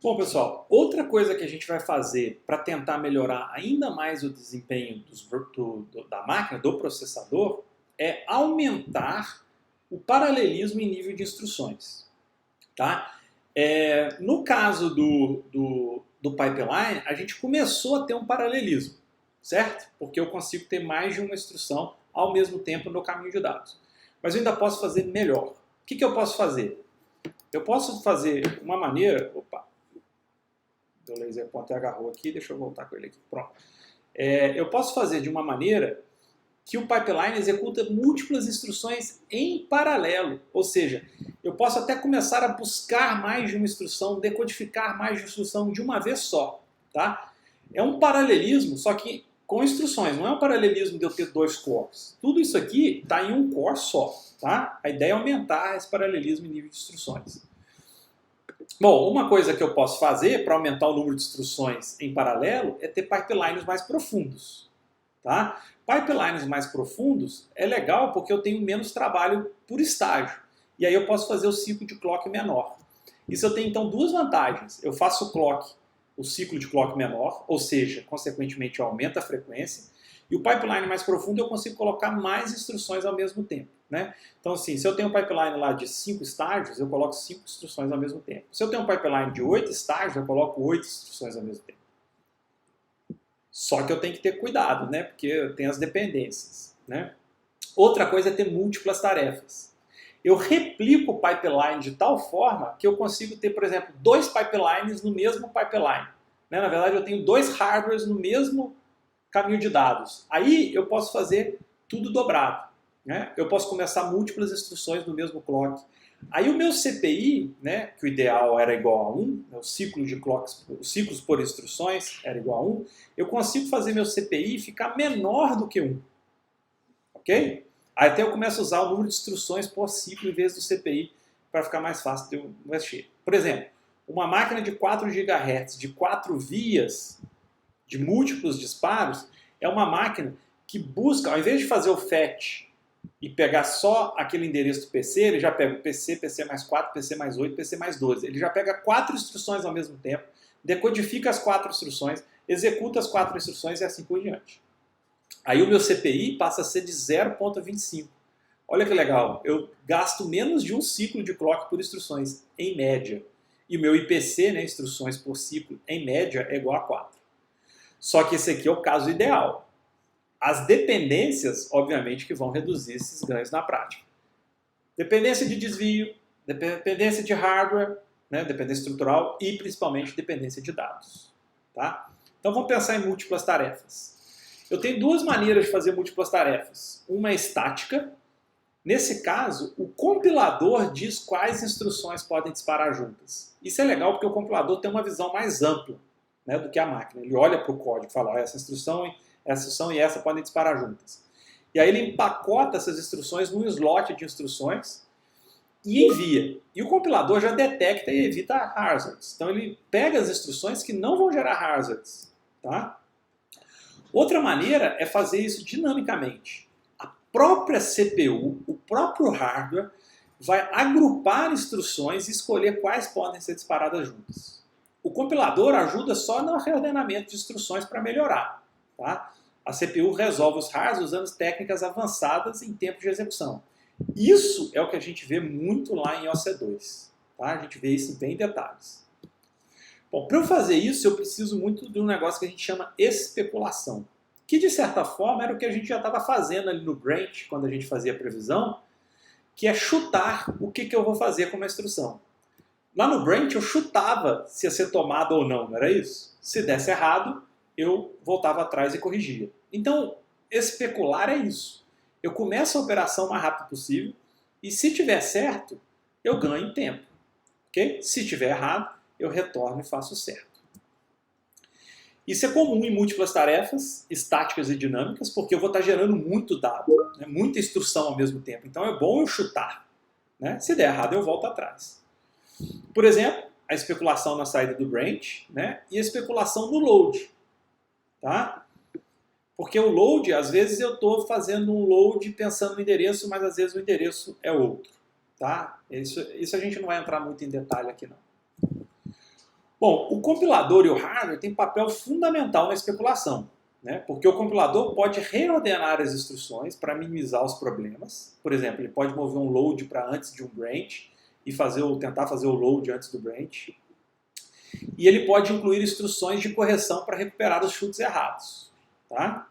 Bom, pessoal, outra coisa que a gente vai fazer para tentar melhorar ainda mais o desempenho da máquina, do processador, é aumentar o paralelismo em nível de instruções. Tá? No caso do pipeline, a gente começou a ter um paralelismo, certo? Porque eu consigo ter mais de uma instrução ao mesmo tempo no caminho de dados. Mas eu ainda posso fazer melhor. O que eu posso fazer? Eu posso fazer uma maneira... Opa, o laser pointer agarrou aqui, deixa eu voltar com ele aqui. Pronto. Eu posso fazer de uma maneira que o pipeline executa múltiplas instruções em paralelo. Ou seja, eu posso até começar a buscar mais de uma instrução, decodificar mais de uma instrução de uma vez só. Tá? É um paralelismo, só que com instruções. Não é um paralelismo de eu ter dois cores. Tudo isso aqui está em um core só. Tá? A ideia é aumentar esse paralelismo em nível de instruções. Bom, uma coisa que eu posso fazer para aumentar o número de instruções em paralelo é ter pipelines mais profundos. Tá? Pipelines mais profundos é legal porque eu tenho menos trabalho por estágio. E aí eu posso fazer o ciclo de clock menor. Isso eu tenho então duas vantagens. Eu faço o ciclo de clock menor, ou seja, consequentemente eu aumento a frequência. E o pipeline mais profundo eu consigo colocar mais instruções ao mesmo tempo. Né? Então, assim, se eu tenho um pipeline lá de 5 estágios, eu coloco 5 instruções ao mesmo tempo. Se eu tenho um pipeline de 8 estágios, eu coloco 8 instruções ao mesmo tempo. Só que eu tenho que ter cuidado, né? Porque tem as dependências. Né? Outra coisa é ter múltiplas tarefas. Eu replico o pipeline de tal forma que eu consigo ter, por exemplo, 2 pipelines no mesmo pipeline. Né? Na verdade, eu tenho 2 hardwares no mesmo caminho de dados. Aí eu posso fazer tudo dobrado. Né? Eu posso começar múltiplas instruções no mesmo clock. Aí o meu CPI, né, que o ideal era igual a 1, né, o ciclo de clocks, os ciclos por instruções era igual a 1, eu consigo fazer meu CPI ficar menor do que 1. Ok? Aí até eu começo a usar o número de instruções por ciclo em vez do CPI para ficar mais fácil de eu mexer. Por exemplo, uma máquina de 4 GHz de 4 vias de múltiplos disparos é uma máquina que busca, ao invés de fazer o fetch e pegar só aquele endereço do PC, ele já pega o PC, PC mais 4, PC mais 8, PC mais 12. Ele já pega 4 instruções ao mesmo tempo, decodifica as 4 instruções, executa as 4 instruções e assim por diante. Aí o meu CPI passa a ser de 0,25. Olha que legal, eu gasto menos de um ciclo de clock por instruções, em média. E o meu IPC, né, instruções por ciclo, em média, é igual a 4. Só que esse aqui é o caso ideal. As dependências, obviamente, que vão reduzir esses ganhos na prática. Dependência de desvio, dependência de hardware, né, dependência estrutural e principalmente dependência de dados. Tá? Então vamos pensar em múltiplas tarefas. Eu tenho duas maneiras de fazer múltiplas tarefas. Uma é estática. Nesse caso, o compilador diz quais instruções podem disparar juntas. Isso é legal porque o compilador tem uma visão mais ampla, né, do que a máquina. Ele olha para o código e fala, essa instrução e essa podem disparar juntas. E aí ele empacota essas instruções num slot de instruções e envia. E o compilador já detecta e evita hazards. Então ele pega as instruções que não vão gerar hazards. Tá? Outra maneira é fazer isso dinamicamente. A própria CPU, o próprio hardware, vai agrupar instruções e escolher quais podem ser disparadas juntas. O compilador ajuda só no reordenamento de instruções para melhorar. Tá? A CPU resolve os HARS usando técnicas avançadas em tempo de execução. Isso é o que a gente vê muito lá em OC2. Tá? A gente vê isso bem em detalhes. Bom, para eu fazer isso, eu preciso muito de um negócio que a gente chama especulação. Que, de certa forma, era o que a gente já estava fazendo ali no branch, quando a gente fazia a previsão, que é chutar o que eu vou fazer com uma instrução. Lá no branch, eu chutava se ia ser tomado ou não, não era isso? Se desse errado, eu voltava atrás e corrigia. Então, especular é isso. Eu começo a operação o mais rápido possível e se tiver certo, eu ganho tempo. Okay? Se tiver errado, eu retorno e faço certo. Isso é comum em múltiplas tarefas, estáticas e dinâmicas, porque eu vou estar gerando muito dado, né? Muita instrução ao mesmo tempo. Então é bom eu chutar. Né? Se der errado, eu volto atrás. Por exemplo, a especulação na saída do branch, né? E a especulação no load. Tá? Porque o load, às vezes eu estou fazendo um load pensando no endereço, mas às vezes o endereço é outro. Tá? Isso a gente não vai entrar muito em detalhe aqui não. Bom, o compilador e o hardware têm papel fundamental na especulação, né? Porque o compilador pode reordenar as instruções para minimizar os problemas. Por exemplo, ele pode mover um load para antes de um branch e tentar fazer o load antes do branch. E ele pode incluir instruções de correção para recuperar os chutes errados. Tá?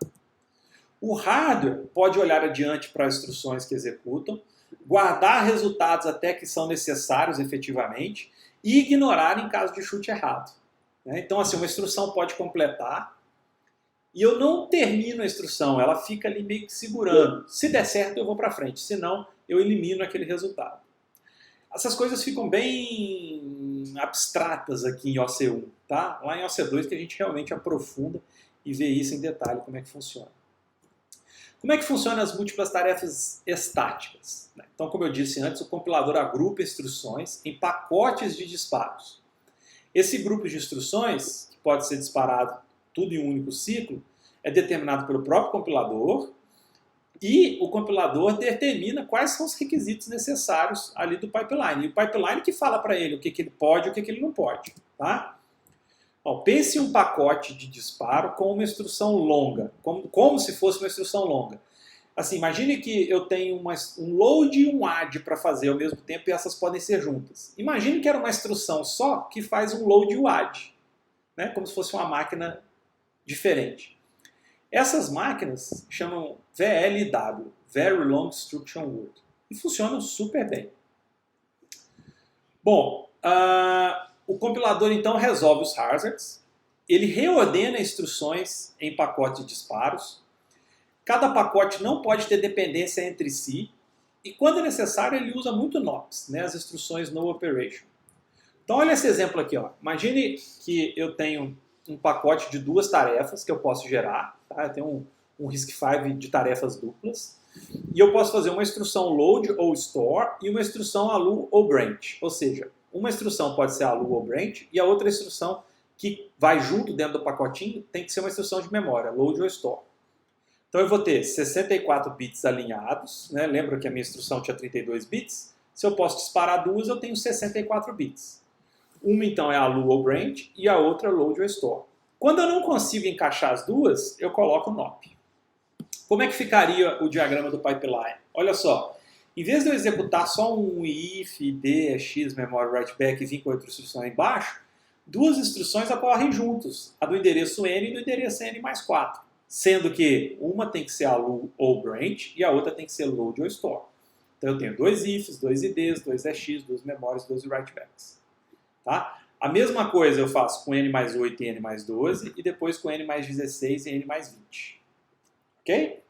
O hardware pode olhar adiante para as instruções que executam, guardar resultados até que são necessários efetivamente e ignorar em caso de chute errado. Né? Então, assim, uma instrução pode completar e eu não termino a instrução, ela fica ali meio que segurando. Se der certo, eu vou para frente, se não, eu elimino aquele resultado. Essas coisas ficam bem abstratas aqui em OC1, tá? Lá em OC2 que a gente realmente aprofunda e vê isso em detalhe, como é que funciona. Como é que funcionam as múltiplas tarefas estáticas? Então, como eu disse antes, o compilador agrupa instruções em pacotes de disparos. Esse grupo de instruções, que pode ser disparado tudo em um único ciclo, é determinado pelo próprio compilador e o compilador determina quais são os requisitos necessários ali do pipeline. E o pipeline que fala para ele o que ele pode e o que ele não pode. Tá? Bom, pense em um pacote de disparo com uma instrução longa, como se fosse uma instrução longa. Assim, imagine que eu tenho um load e um add para fazer ao mesmo tempo e essas podem ser juntas. Imagine que era uma instrução só que faz um load e um add, né? Como se fosse uma máquina diferente. Essas máquinas chamam VLW, Very Long Instruction Word, e funcionam super bem. Bom, o compilador então resolve os hazards, ele reordena instruções em pacotes de disparos, cada pacote não pode ter dependência entre si, e quando é necessário ele usa muito NOPs, né, as instruções No Operation. Então olha esse exemplo aqui, ó. Imagine que eu tenho um pacote de duas tarefas que eu posso gerar, tá? Eu tenho um RISC-V de tarefas duplas, e eu posso fazer uma instrução load ou store e uma instrução alu ou branch, ou seja, uma instrução pode ser alu ou branch e a outra instrução que vai junto dentro do pacotinho tem que ser uma instrução de memória, load ou store. Então eu vou ter 64 bits alinhados, né? Lembra que a minha instrução tinha 32 bits? Se eu posso disparar duas, eu tenho 64 bits. Uma então é alu ou branch e a outra load ou store. Quando eu não consigo encaixar as duas, eu coloco NOP. Como é que ficaria o diagrama do pipeline? Olha só, em vez de eu executar só um if, d, x, memory, write back e vir com outra instrução embaixo, duas instruções ocorrem juntos, a do endereço n e do endereço n mais 4, sendo que uma tem que ser alu ou branch e a outra tem que ser load ou store. Então eu tenho dois ifs, dois ids, dois ex, duas memórias, dois write backs. Tá? A mesma coisa eu faço com n mais 8 e n mais 12 e depois com n mais 16 e n mais 20. Ok?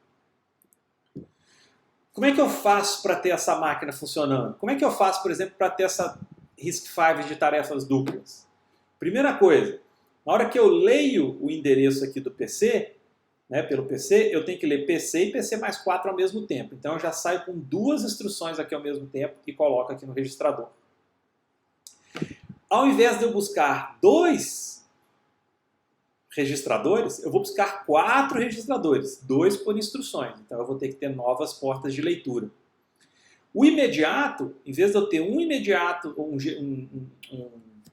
Como é que eu faço para ter essa máquina funcionando? Como é que eu faço, por exemplo, para ter essa RISC-V de tarefas duplas? Primeira coisa, na hora que eu leio o endereço aqui do PC, né, pelo PC, eu tenho que ler PC e PC mais 4 ao mesmo tempo. Então eu já saio com duas instruções aqui ao mesmo tempo e coloco aqui no registrador. Ao invés de eu buscar dois registradores, eu vou buscar 4 registradores, 2 por instruções. Então eu vou ter que ter novas portas de leitura. O imediato, em vez de eu ter um imediato, um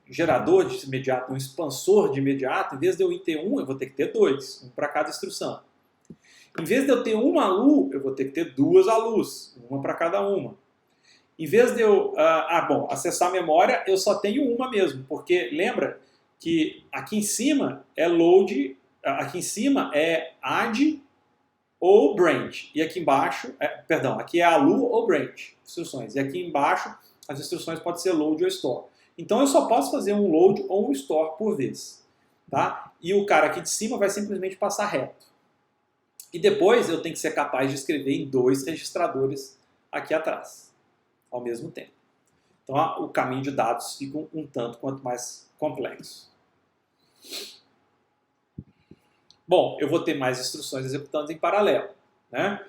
gerador de imediato, um expansor de imediato, em vez de eu ter um, eu vou ter que ter 2, um para cada instrução. Em vez de eu ter uma alu, eu vou ter que ter 2 alus, uma para cada uma. Em vez de eu acessar a memória, eu só tenho uma mesmo, porque lembra que aqui em cima é load, aqui em cima é add ou branch, e aqui embaixo, aqui é alu ou branch, instruções, e aqui embaixo as instruções podem ser load ou store. Então eu só posso fazer um load ou um store por vez, tá? E o cara aqui de cima vai simplesmente passar reto. E depois eu tenho que ser capaz de escrever em 2 registradores aqui atrás ao mesmo tempo. Então o caminho de dados fica um tanto quanto mais complexo. Bom, eu vou ter mais instruções executando em paralelo, né?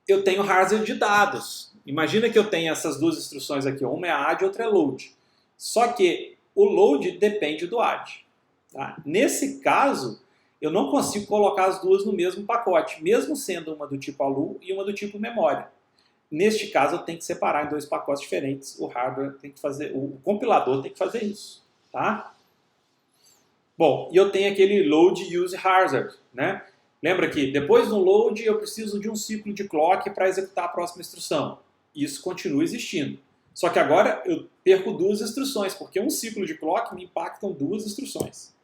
Eu tenho hardware de dados. Imagina que eu tenho essas duas instruções aqui, uma é add e outra é load. Só que o load depende do add. Tá? Nesse caso, eu não consigo colocar as duas no mesmo pacote, mesmo sendo uma do tipo alu e uma do tipo memória. Neste caso, eu tenho que separar em 2 pacotes diferentes. O hardware tem que fazer, o compilador tem que fazer isso, tá? Bom, e eu tenho aquele load use hazard, né? Lembra que depois do load eu preciso de um ciclo de clock para executar a próxima instrução. Isso continua existindo. Só que agora eu perco duas instruções, porque um ciclo de clock me impactam duas instruções.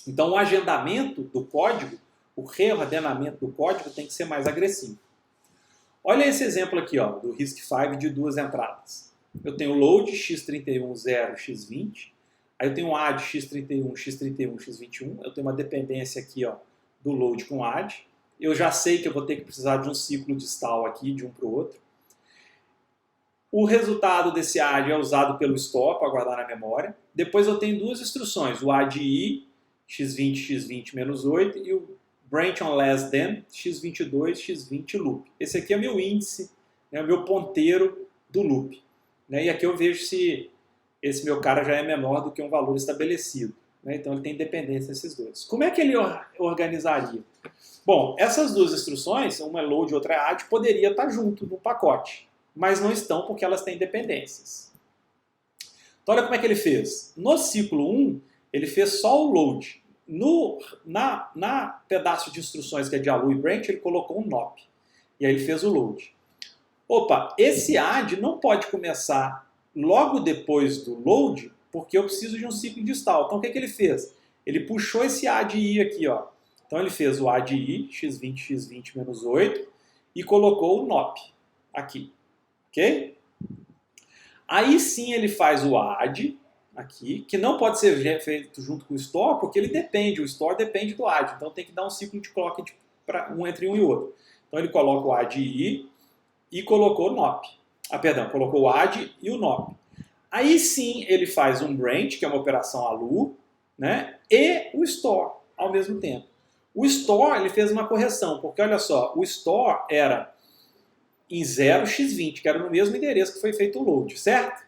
Então o agendamento do código, o reordenamento do código tem que ser mais agressivo. Olha esse exemplo aqui, ó, do RISC-V de duas entradas. Eu tenho load x31 0 x20, aí eu tenho add x31 x31 x21, eu tenho uma dependência aqui, ó, do load com add. Eu já sei que eu vou ter que precisar de um ciclo de install aqui, de um para o outro. O resultado desse add é usado pelo store para guardar na memória. Depois eu tenho duas instruções, o add i, x20, x20 menos 8, e o branch on less than, x22, x20 loop. Esse aqui é meu índice, né, o meu ponteiro do loop. Né, e aqui eu vejo se esse meu cara já é menor do que um valor estabelecido. Né, então ele tem dependência desses dois. Como é que ele organizaria? Bom, essas duas instruções, uma é load e outra é add, poderia estar junto no pacote, mas não estão porque elas têm dependências. Então olha como é que ele fez. No ciclo 1, ele fez só o load. Na pedaço de instruções que é de alu e branch, ele colocou um nop. E aí ele fez o load. Opa, esse add não pode começar logo depois do load, porque eu preciso de um ciclo de install. Então o que ele fez? Ele puxou esse add i aqui, ó. Então ele fez o add i, x20, x20 menos 8, e colocou o nop aqui. Ok? Aí sim ele faz o add aqui, que não pode ser feito junto com o store, porque ele depende, o store depende do add, então tem que dar um ciclo de clock um entre um e outro. Então ele coloca o add i e colocou o nop. Colocou o add e o nop. Aí sim ele faz um branch, que é uma operação alu, né, e o store ao mesmo tempo. O store ele fez uma correção, porque olha só, o store era em 0x20, que era no mesmo endereço que foi feito o load, certo?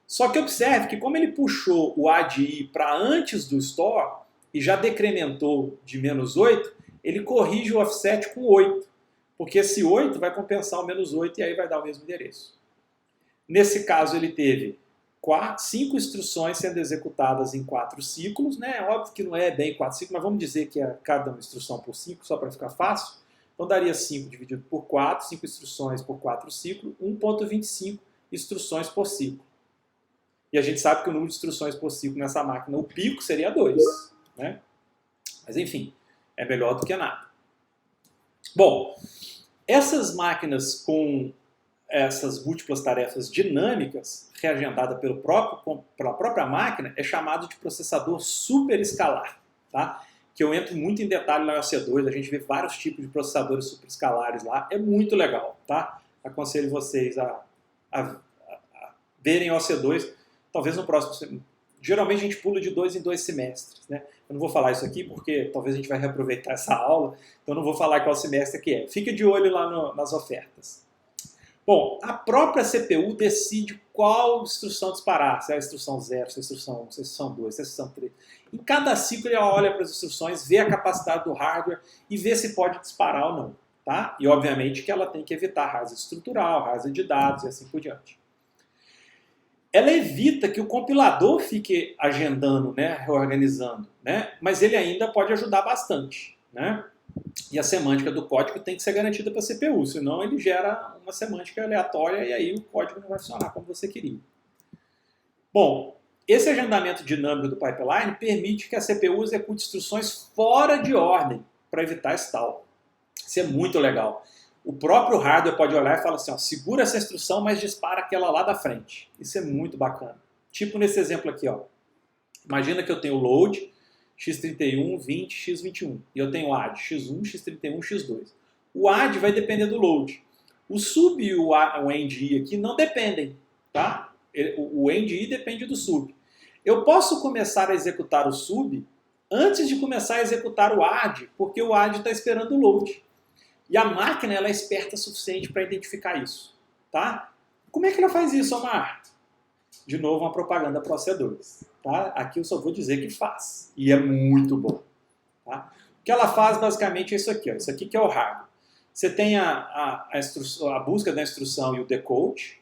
Só que observe que como ele puxou o add i para antes do store e já decrementou de menos 8, ele corrige o offset com 8, porque esse 8 vai compensar o menos 8 e aí vai dar o mesmo endereço. Nesse caso ele teve 5 instruções sendo executadas em 4 ciclos, né? Óbvio que não é bem 4 ciclos, mas vamos dizer que é cada uma instrução por ciclo, só para ficar fácil. Então daria 5 dividido por 4, 5 instruções por 4 ciclos, 1.25 instruções por ciclo. E a gente sabe que o número de instruções por ciclo nessa máquina, o pico seria 2. Né? Mas enfim, é melhor do que nada. Bom, essas máquinas com essas múltiplas tarefas dinâmicas, reagendadas pela própria máquina, é chamado de processador superescalar. Tá? Que eu entro muito em detalhe na OC2, a gente vê vários tipos de processadores superescalares lá, é muito legal. Tá? Aconselho vocês a verem OC2, talvez no próximo. Geralmente a gente pula de 2 em 2 semestres. Né? Eu não vou falar isso aqui porque talvez a gente vai reaproveitar essa aula, então eu não vou falar qual semestre que é. Fica de olho lá nas ofertas. Bom, a própria CPU decide qual instrução disparar, se é a instrução 0, se é a instrução 1, se é a instrução 2, se é a instrução 3. Em cada ciclo ele olha para as instruções, vê a capacidade do hardware e vê se pode disparar ou não. Tá? E obviamente que ela tem que evitar hardware estrutural, hardware de dados e assim por diante. Ela evita que o compilador fique agendando, né, reorganizando, né, mas ele ainda pode ajudar bastante. Né? E a semântica do código tem que ser garantida para a CPU, senão ele gera uma semântica aleatória e aí o código não vai funcionar como você queria. Bom, esse agendamento dinâmico do pipeline permite que a CPU execute instruções fora de ordem para evitar stall. Isso é muito legal. O próprio hardware pode olhar e falar assim, ó, segura essa instrução, mas dispara aquela lá da frente. Isso é muito bacana. Tipo nesse exemplo aqui, ó. Imagina que eu tenho load, x31, 20, x21. E eu tenho add, x1, x31, x2. O add vai depender do load. O sub e o end aqui não dependem, tá? O end depende do sub. Eu posso começar a executar o sub antes de começar a executar o add, porque o add está esperando o load. E a máquina ela é esperta o suficiente para identificar isso. Tá? Como é que ela faz isso, Omar? De novo, uma propaganda para OC2. Tá? Aqui eu só vou dizer que faz. E é muito bom. Tá? O que ela faz basicamente é isso aqui. Ó. Isso aqui que é o hardware. Você tem a busca da instrução e o decode.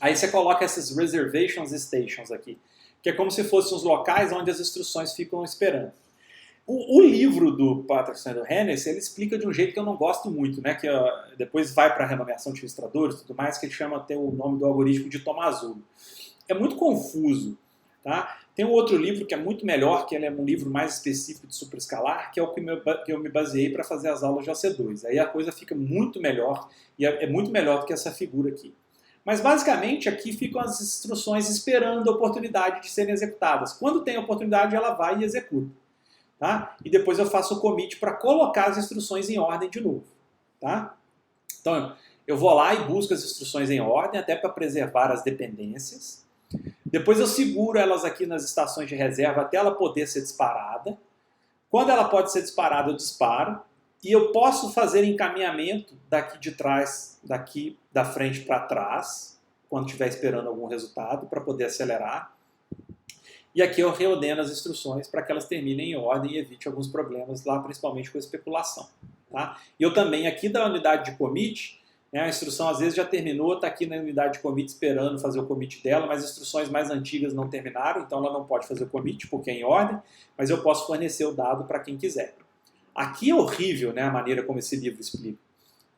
Aí você coloca essas reservations stations aqui. que é como se fossem os locais onde as instruções ficam esperando. O livro do Patrick Snyder-Hennessy, ele explica de um jeito que eu não gosto muito, né? Que depois vai para a renomeação de registradores e tudo mais, que ele chama até o nome do algoritmo de Tomasulo. É muito confuso, tá? Tem um outro livro que é muito melhor, que ele é um livro mais específico de superescalar, que é o que eu me baseei para fazer as aulas de OC2. Aí a coisa fica muito melhor, e é muito melhor do que essa figura aqui. Mas basicamente aqui ficam as instruções esperando a oportunidade de serem executadas. Quando tem a oportunidade, ela vai e executa. Tá? E depois eu faço o commit para colocar as instruções em ordem de novo. Tá? Então eu vou lá e busco as instruções em ordem, até para preservar as dependências. Depois eu seguro elas aqui nas estações de reserva até ela poder ser disparada. Quando ela pode ser disparada, eu disparo. E eu posso fazer encaminhamento daqui de trás, daqui da frente para trás, quando estiver esperando algum resultado, para poder acelerar. E aqui eu reordeno as instruções para que elas terminem em ordem e evite alguns problemas lá, principalmente com a especulação. Tá? E eu também, aqui da unidade de commit, né, a instrução às vezes já terminou, está aqui na unidade de commit esperando fazer o commit dela, mas as instruções mais antigas não terminaram, então ela não pode fazer o commit porque é em ordem, mas eu posso fornecer o dado para quem quiser. Aqui é horrível, né, a maneira como esse livro explica.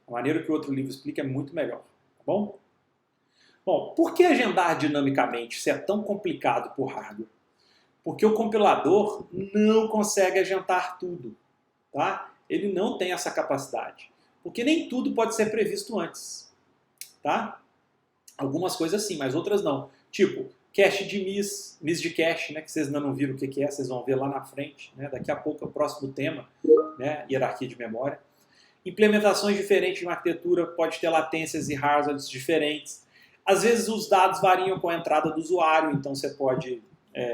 A maneira que o outro livro explica é muito melhor. Tá bom? Bom, por que agendar dinamicamente se é tão complicado por hardware? Porque o compilador não consegue agendar tudo. Tá? Ele não tem essa capacidade. Porque nem tudo pode ser previsto antes. Tá? Algumas coisas sim, mas outras não. Tipo, cache de miss de cache, né, que vocês ainda não viram o que é, vocês vão ver lá na frente. Né? Daqui a pouco é o próximo tema, né, hierarquia de memória. Implementações diferentes de uma arquitetura pode ter latências e hardwares diferentes. Às vezes os dados variam com a entrada do usuário, então você pode...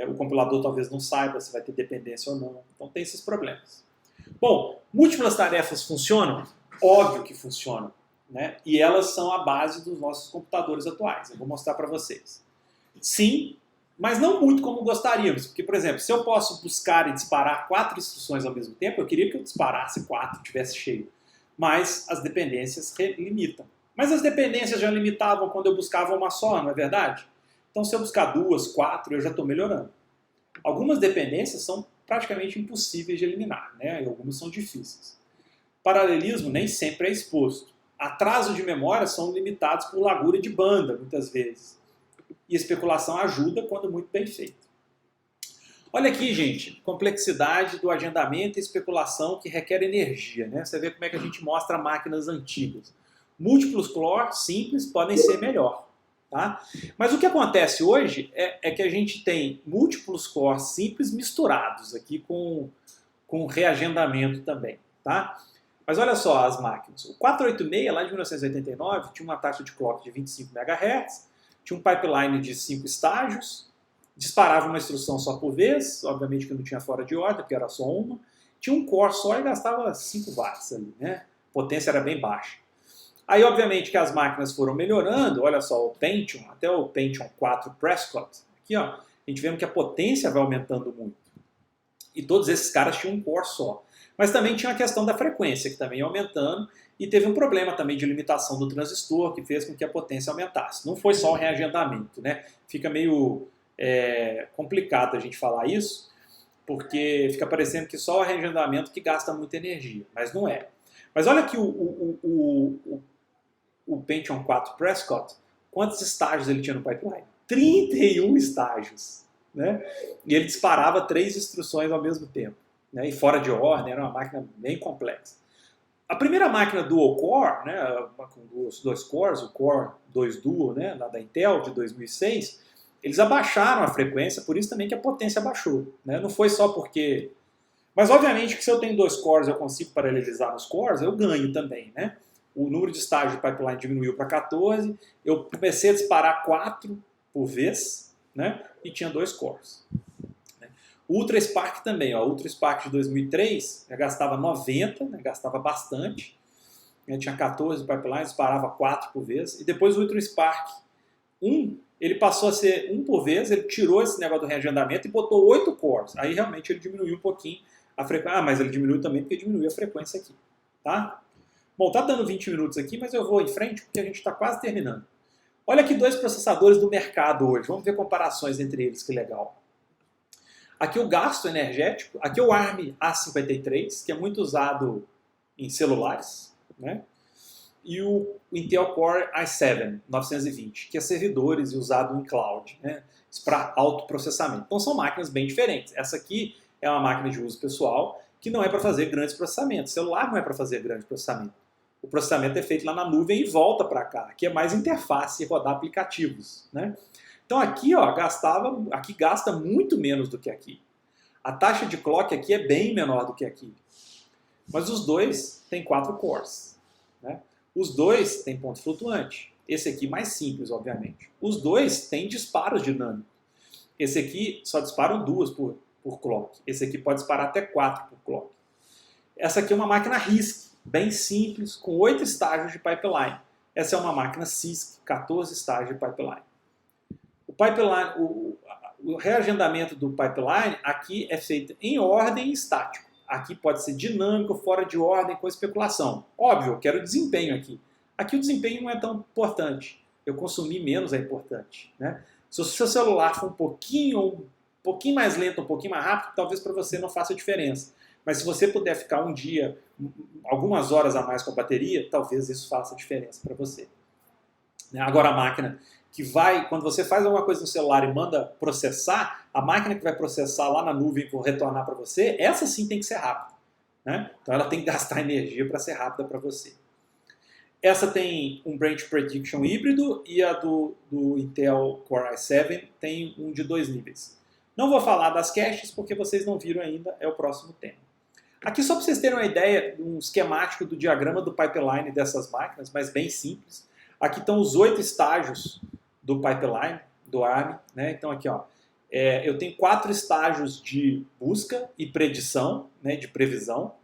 o compilador talvez não saiba se vai ter dependência ou não. Então tem esses problemas. Bom, múltiplas tarefas funcionam? Óbvio que funcionam. Né? E elas são a base dos nossos computadores atuais. Eu vou mostrar para vocês. Sim, mas não muito como gostaríamos. Porque, por exemplo, se eu posso buscar e disparar 4 instruções ao mesmo tempo, eu queria que eu disparasse 4, tivesse cheio. Mas as dependências limitam. Mas as dependências já limitavam quando eu buscava uma só, não é verdade? Então, se eu buscar 2, 4, eu já estou melhorando. Algumas dependências são praticamente impossíveis de eliminar, né? E algumas são difíceis. Paralelismo nem sempre é exposto. Atraso de memória são limitados por largura de banda, muitas vezes. E especulação ajuda quando muito bem feito. Olha aqui, gente, complexidade do agendamento e especulação que requer energia. Né? Você vê como é que a gente mostra máquinas antigas. Múltiplos core simples podem ser melhor. Tá? Mas o que acontece hoje é que a gente tem múltiplos cores simples misturados aqui com reagendamento também. Tá? Mas olha só as máquinas. O 486, lá de 1989, tinha uma taxa de clock de 25 MHz, tinha um pipeline de 5 estágios, disparava uma instrução só por vez, obviamente que não tinha fora de ordem, porque era só uma, tinha um core só e gastava 5 watts ali, né? A potência era bem baixa. Aí, obviamente, que as máquinas foram melhorando, olha só, o Pentium, até o Pentium 4 Prescott, aqui ó, a gente vê que a potência vai aumentando muito. E todos esses caras tinham um core só. Mas também tinha a questão da frequência, que também ia aumentando, e teve um problema também de limitação do transistor, que fez com que a potência aumentasse. Não foi só o reagendamento, né? Fica meio complicado a gente falar isso, porque fica parecendo que só o reagendamento que gasta muita energia, mas não é. Mas olha aqui o Pentium 4 Prescott, quantos estágios ele tinha no pipeline? 31 estágios. Né? E ele disparava 3 instruções ao mesmo tempo. Né? E fora de ordem, era uma máquina bem complexa. A primeira máquina Dual Core, né, com dois cores, o Core 2 Duo, né, lá da Intel, de 2006, eles abaixaram a frequência, por isso também que a potência abaixou. Né? Não foi só porque... Mas obviamente que se eu tenho 2 cores e eu consigo paralelizar nos cores, eu ganho também. Né? O número de estágios do pipeline diminuiu para 14, eu comecei a disparar 4 por vez, né? E tinha 2 cores. Né? O Ultra Spark também, ó, o Ultra Spark de 2003 já gastava 90, né? Gastava bastante, né? Tinha 14 pipelines, disparava 4 por vez, e depois o Ultra Spark 1, ele passou a ser 1 por vez, ele tirou esse negócio do reagendamento e botou 8 cores, aí realmente ele diminuiu um pouquinho a frequência, mas ele diminuiu também porque diminuiu a frequência aqui, tá? Bom, tá dando 20 minutos aqui, mas eu vou em frente porque a gente está quase terminando. Olha aqui 2 processadores do mercado hoje. Vamos ver comparações entre eles, que legal. Aqui o gasto energético, aqui o ARM A53, que é muito usado em celulares, né? E o Intel Core i7 920, que é servidores e usado em cloud, né? Para autoprocessamento. Então são máquinas bem diferentes. Essa aqui é uma máquina de uso pessoal que não é para fazer grandes processamentos. O celular não é para fazer grande processamento. O processamento é feito lá na nuvem e volta para cá. Aqui é mais interface e rodar aplicativos, né? Então aqui, ó, aqui gasta muito menos do que aqui. A taxa de clock aqui é bem menor do que aqui. Mas os dois têm 4 cores, né? Os dois têm ponto flutuante. Esse aqui mais simples, obviamente. Os dois têm disparos dinâmicos. Esse aqui só disparam 2 por clock. Esse aqui pode disparar até 4 por clock. Essa aqui é uma máquina RISC, bem simples, com 8 estágios de pipeline. Essa é uma máquina CISC, 14 estágios de pipeline. O reagendamento do pipeline aqui é feito em ordem estático. Aqui pode ser dinâmico, fora de ordem, com especulação. Óbvio, eu quero desempenho aqui. Aqui o desempenho não é tão importante. Eu consumir menos é importante, né? Se o seu celular for um pouquinho mais lento, um pouquinho mais rápido, talvez para você não faça diferença. Mas se você puder ficar um dia, algumas horas a mais com a bateria, talvez isso faça diferença para você. Agora a máquina que vai, quando você faz alguma coisa no celular e manda processar, a máquina que vai processar lá na nuvem e retornar para você, essa sim tem que ser rápida, né? Então ela tem que gastar energia para ser rápida para você. Essa tem um Branch Prediction híbrido e a do Intel Core i7 tem um de 2 níveis. Não vou falar das caches porque vocês não viram ainda, é o próximo tema. Aqui só para vocês terem uma ideia, um esquemático do diagrama do pipeline dessas máquinas, mas bem simples. Aqui estão os 8 estágios do pipeline, do ARM, né? Então aqui, ó, eu tenho 4 estágios de busca e predição, né, de previsão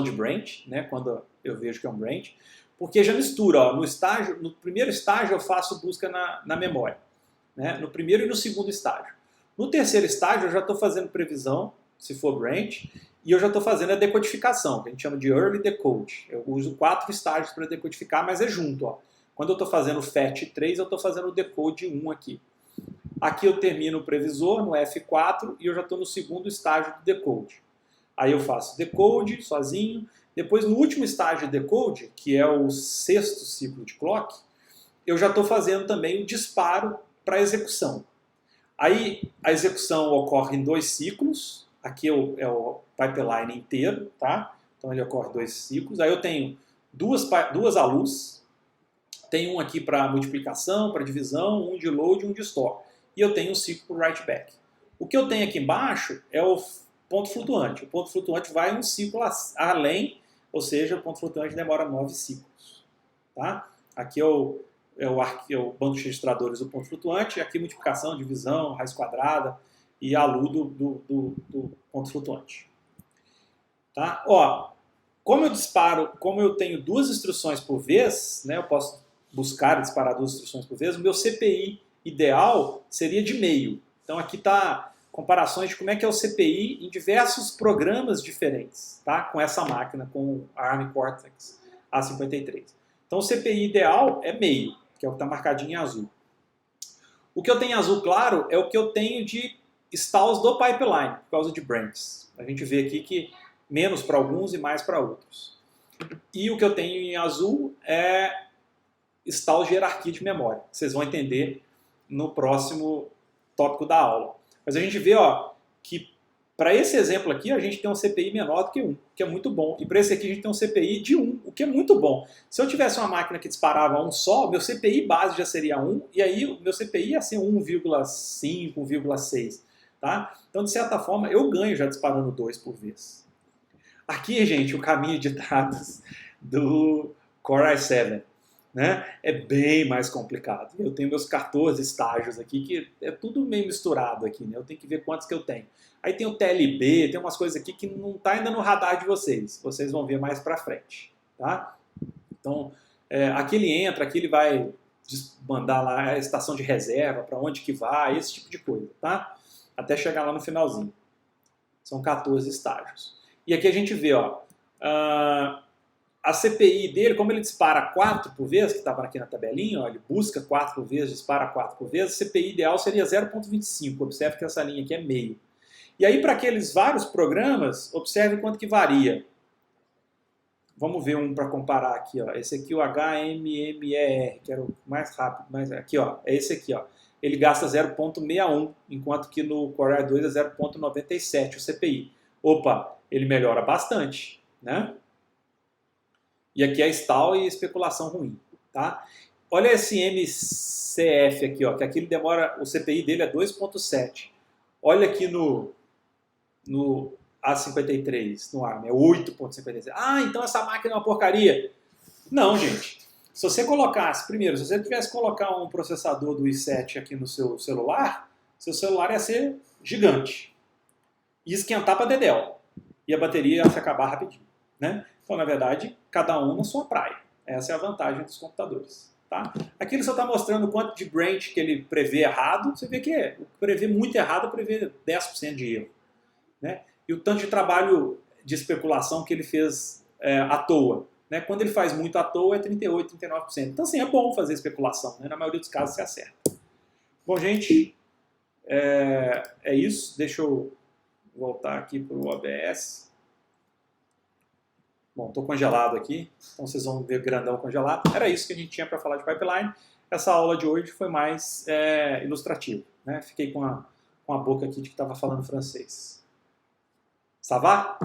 de branch, né, quando eu vejo que é um branch, porque já mistura, ó, no primeiro estágio eu faço busca na memória, né, no primeiro e no segundo estágio. No terceiro estágio eu já estou fazendo previsão, se for branch, e eu já estou fazendo a decodificação, que a gente chama de early decode. Eu uso 4 estágios para decodificar, mas é junto, ó. Quando eu estou fazendo o FET 3, eu estou fazendo o decode 1 aqui. Aqui eu termino o previsor no F4 e eu já estou no segundo estágio do decode. Aí eu faço decode sozinho. Depois, no último estágio de decode, que é o 6º ciclo de clock, eu já estou fazendo também o disparo para execução. Aí a execução ocorre em 2 ciclos. Aqui é o pipeline inteiro, tá? Então ele ocorre 2 ciclos. Aí eu tenho duas ALUs. Tem um aqui para multiplicação, para divisão, um de load e um de store. E eu tenho um ciclo para write back. O que eu tenho aqui embaixo é o ponto flutuante. O ponto flutuante vai um ciclo além, ou seja, o ponto flutuante demora 9 ciclos. Tá? Aqui é o banco de registradores do ponto flutuante, aqui multiplicação, divisão, raiz quadrada e ALU do ponto flutuante. Tá? Ó, como eu tenho 2 instruções por vez, né, eu posso buscar e disparar 2 instruções por vez, o meu CPI ideal seria de meio. Então aqui está comparações de como é que é o CPI em diversos programas diferentes, tá? Com essa máquina, com o ARM Cortex A53. Então o CPI ideal é meio, que é o que está marcadinho em azul. O que eu tenho em azul claro é o que eu tenho de stalls do pipeline, por causa de branches. A gente vê aqui que menos para alguns e mais para outros. E o que eu tenho em azul é stalls de hierarquia de memória. Vocês vão entender no próximo tópico da aula. Mas a gente vê, ó, que para esse exemplo aqui a gente tem um CPI menor do que 1, que é muito bom. E para esse aqui a gente tem um CPI de 1, o que é muito bom. Se eu tivesse uma máquina que disparava 1 só, meu CPI base já seria 1, e aí o meu CPI ia ser 1,5, 1,6. Tá? Então, de certa forma, eu ganho já disparando 2 por vez. Aqui, gente, o caminho de dados do Core i7, né, é bem mais complicado. Eu tenho meus 14 estágios aqui, que é tudo meio misturado aqui, né? Eu tenho que ver quantos que eu tenho. Aí tem o TLB, tem umas coisas aqui que não está ainda no radar de vocês. Vocês vão ver mais para frente, tá? Então, aqui ele entra, aqui ele vai mandar lá a estação de reserva, para onde que vai, esse tipo de coisa, tá? Até chegar lá no finalzinho. São 14 estágios. E aqui a gente vê, ó, a CPI dele, como ele dispara 4 por vez, que estava aqui na tabelinha, ó, ele busca 4 por vez, dispara 4 por vez, a CPI ideal seria 0,25. Observe que essa linha aqui é meio. E aí, para aqueles vários programas, observe quanto que varia. Vamos ver um para comparar aqui, ó. Esse aqui, o HMMER, que era o mais rápido, mas aqui, ó, é esse aqui, ó. Ele gasta 0,61, enquanto que no Core i2 é 0,97 o CPI. Opa, ele melhora bastante, né? E aqui é stall e especulação ruim, tá? Olha esse MCF aqui, ó, que aqui ele demora, o CPI dele é 2,7. Olha aqui no A53, no ARM, é 8,56. Ah, então essa máquina é uma porcaria. Não, gente. Se você colocasse, primeiro, se você tivesse que colocar um processador do i7 aqui no seu celular ia ser gigante. E esquentar para dedéu. E a bateria ia se acabar rapidinho, né? Então, na verdade, cada um na sua praia. Essa é a vantagem dos computadores. Tá? Aqui ele só está mostrando o quanto de branch que ele prevê errado. Você vê que prevê muito errado, prevê 10% de erro. Né? E o tanto de trabalho de especulação que ele fez à toa. Né? Quando ele faz muito à toa é 38%, 39%. Então, assim, é bom fazer especulação. Né? Na maioria dos casos, você acerta. Bom, gente, é isso. Deixa eu voltar aqui para o OBS. Bom, estou congelado aqui, então vocês vão ver grandão congelado. Era isso que a gente tinha para falar de pipeline. Essa aula de hoje foi mais ilustrativa. Né? Fiquei com a boca aqui de que estava falando francês. Ça va?